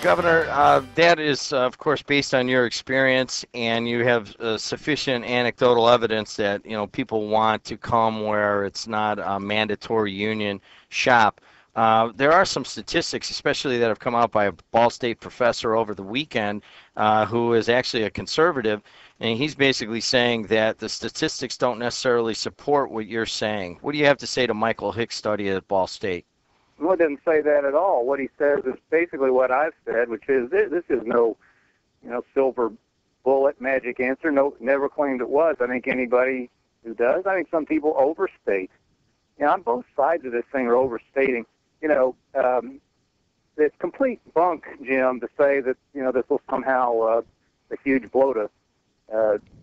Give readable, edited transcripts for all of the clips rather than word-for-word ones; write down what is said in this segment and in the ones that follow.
Governor, that is, of course, based on your experience, and you have sufficient anecdotal evidence that people want to come where it's not a mandatory union shop. There are some statistics, especially that have come out by a Ball State professor over the weekend, who is actually a conservative, and he's basically saying that the statistics don't necessarily support what you're saying. What do you have to say to Michael Hicks' study at Ball State? Well, it didn't say that at all. What he says is basically what I've said, which is this is no, silver bullet magic answer. No, never claimed it was. I think anybody who does, I think some people overstate. On both sides of this thing are overstating. It's complete bunk, Jim, to say that this will somehow a huge blow to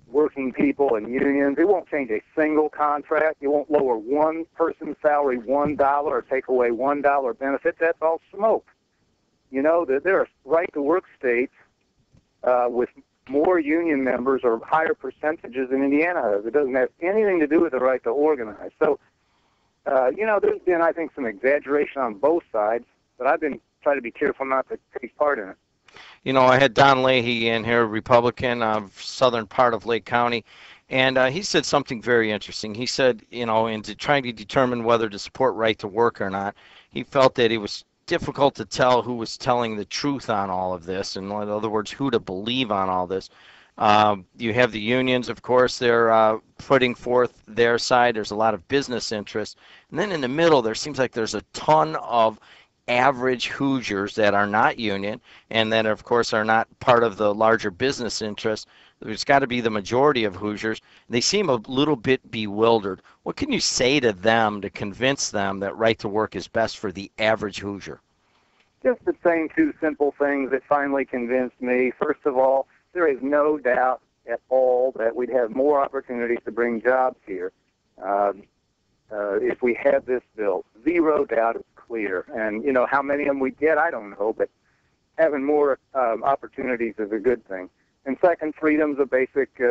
working people and unions. It won't change a single contract. It won't lower one person's salary $1 or take away $1 benefit. That's all smoke. There are right-to-work states with more union members or higher percentages than Indiana has. It doesn't have anything to do with the right to organize. So, there's been, I think, some exaggeration on both sides, but I've been trying to be careful not to take part in it. I had Don Leahy in here, Republican of southern part of Lake County, and he said something very interesting. He said, in trying to determine whether to support right to work or not, he felt that it was difficult to tell who was telling the truth on all of this, in other words, who to believe on all this. You have the unions, of course, they're putting forth their side. There's a lot of business interest. And then in the middle, there seems like there's a ton of average Hoosiers that are not union and that, of course, are not part of the larger business interest. There's got to be the majority of Hoosiers. They seem a little bit bewildered. What can you say to them to convince them that right to work is best for the average Hoosier? Just the same two simple things that finally convinced me. First of all, there is no doubt at all that we'd have more opportunities to bring jobs here if we had this bill. Zero doubt, it's clear. And, how many of them we get, I don't know, but having more opportunities is a good thing. And second, freedom's a basic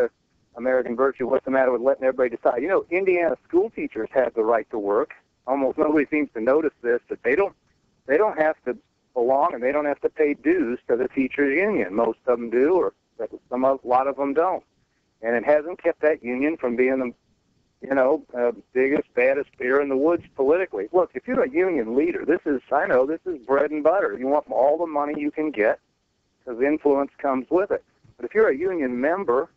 American virtue. What's the matter with letting everybody decide? Indiana school teachers have the right to work. Almost nobody seems to notice this, but they don't have to belong and they don't have to pay dues to the teachers' union. Most of them do, or a lot of them don't. And it hasn't kept that union from being the biggest, baddest bear in the woods politically. Look, if you're a union leader, this is bread and butter. You want all the money you can get because influence comes with it. But if you're a union member,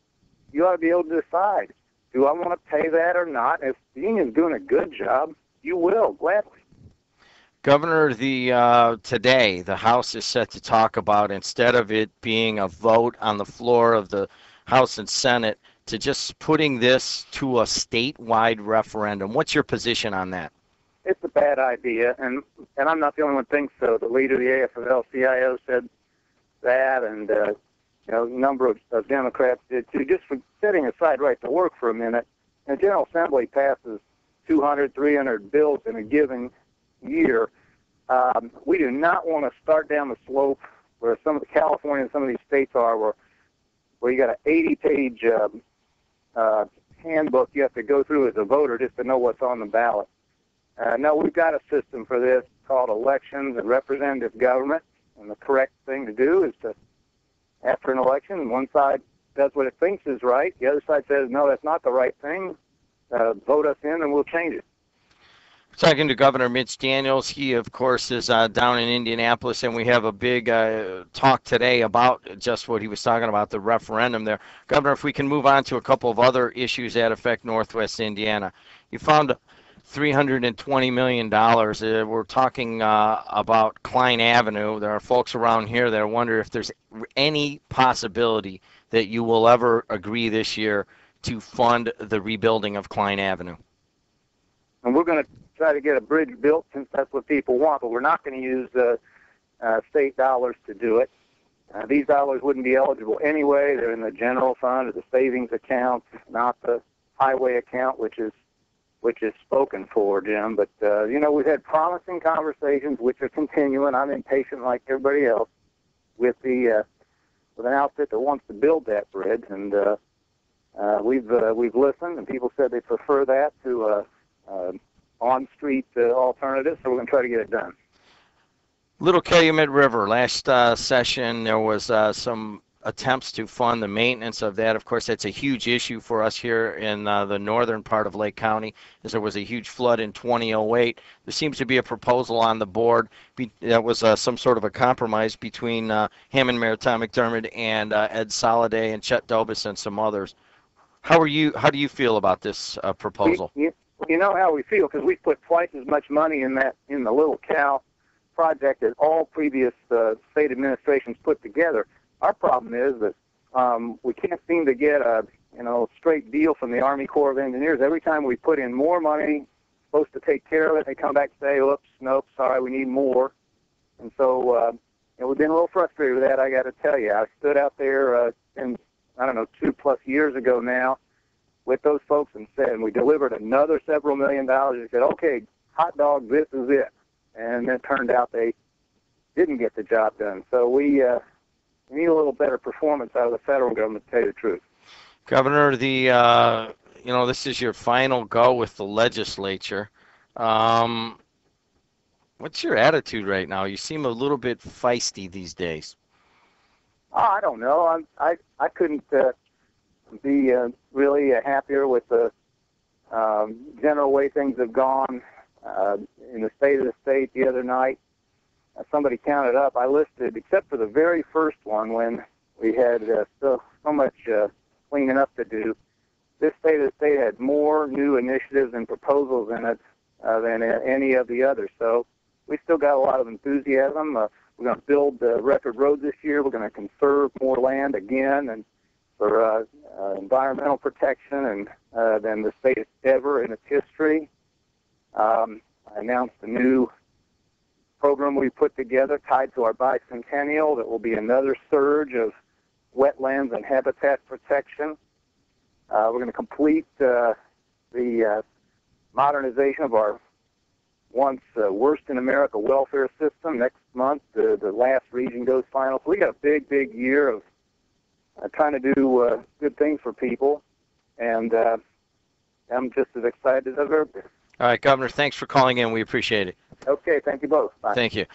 you ought to be able to decide, do I want to pay that or not? If the union's doing a good job, you will, gladly. Governor, today the House is set to talk about, instead of it being a vote on the floor of the House and Senate, to just putting this to a statewide referendum. What's your position on that? It's a bad idea, and I'm not the only one who thinks so. The leader of the AFL-CIO said that, and a number of Democrats did too. Just for setting aside right to work for a minute, the General Assembly passes 200, 300 bills in a given year. We do not want to start down the slope where some of the California and some of these states are, where you got an 80-page handbook you have to go through as a voter just to know what's on the ballot. No, we've got a system for this called elections and representative government, and the correct thing to do is to, after an election, one side does what it thinks is right, the other side says, no, that's not the right thing, vote us in and we'll change it. Talking to Governor Mitch Daniels, he, of course, is down in Indianapolis, and we have a big talk today about just what he was talking about, the referendum there. Governor, if we can move on to a couple of other issues that affect Northwest Indiana. You found $320 million. We're talking about Klein Avenue. There are folks around here that wonder if there's any possibility that you will ever agree this year to fund the rebuilding of Klein Avenue. And we're going to try to get a bridge built since that's what people want, but we're not going to use state dollars to do it. These dollars wouldn't be eligible anyway. They're in the general fund or the savings account, not the highway account, which is spoken for, Jim. But, we've had promising conversations, which are continuing. I'm impatient like everybody else with an outfit that wants to build that bridge. And we've listened, and people said they prefer that to on-street alternatives, so we're going to try to get it done. Little Calumet River. Last session, there was some attempts to fund the maintenance of that. Of course, that's a huge issue for us here in the northern part of Lake County, as there was a huge flood in 2008. There seems to be a proposal on the board that was some sort of a compromise between Hammond Maritime McDermott and Ed Soliday and Chet Dobis and some others. How do you feel about this We, proposal? you know how we feel because we put twice as much money in the Little Cal project as all previous state administrations put together. Our problem is that we can't seem to get a straight deal from the Army Corps of Engineers. Every time we put in more money, supposed to take care of it, they come back and say, "Oops, nope, sorry, we need more." And so we've been a little frustrated with that. I got to tell you, I stood out there in I don't know 2+ years ago now with those folks and said, and we delivered another several $1,000,000. They said, "Okay, hot dog, this is it." And it turned out they didn't get the job done. So we need a little better performance out of the federal government, to tell you the truth. Governor, this is your final go with the legislature. Um, what's your attitude right now? You seem a little bit feisty these days. Oh, I don't know. I couldn't be really happier with the general way things have gone in the state of the state the other night. Somebody counted up. I listed, except for the very first one when we had so much cleaning up to do, this state of the state had more new initiatives and proposals in it than any of the others. So we still got a lot of enthusiasm. We're going to build record roads this year. We're going to conserve more land again and for environmental protection than the state has ever in its history. I announced a new program we put together tied to our bicentennial that will be another surge of wetlands and habitat protection. We're going to complete the modernization of our once worst in America welfare system. Next month, the last region goes final. So we got a big, big year of trying to do good things for people, and I'm just as excited as I've ever been. All right, Governor, thanks for calling in. We appreciate it. Okay, thank you both. Bye. Thank you.